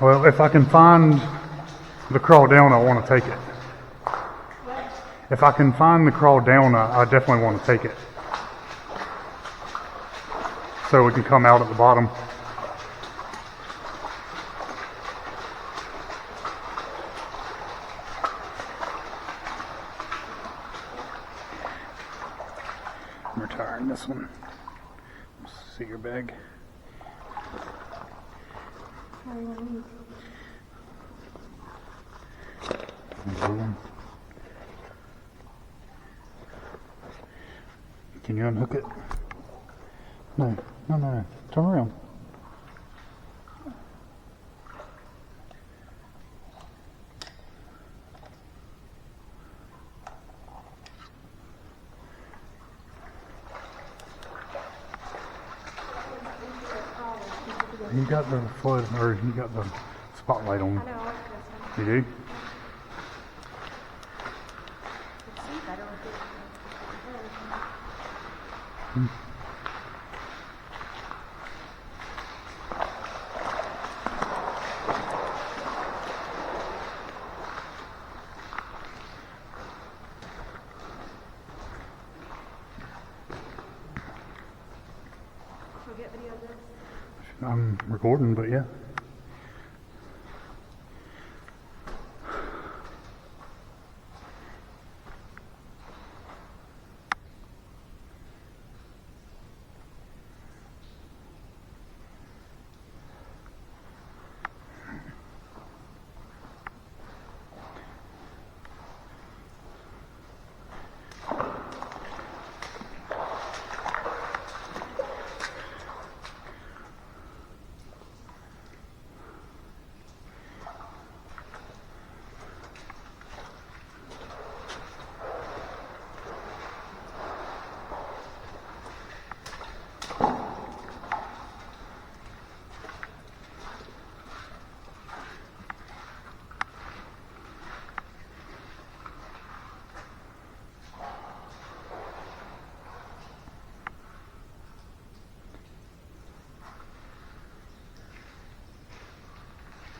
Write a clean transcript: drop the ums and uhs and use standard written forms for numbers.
Well, if I can find the crawl down, I want to take it. If I can find the crawl down, I definitely want to take it. So we can come out at the bottom. I'm retiring this one. Let's see your bag. Can you unhook it? No. Turn around. You got the flood, or you got the spotlight on. You do? I'm recording, but yeah.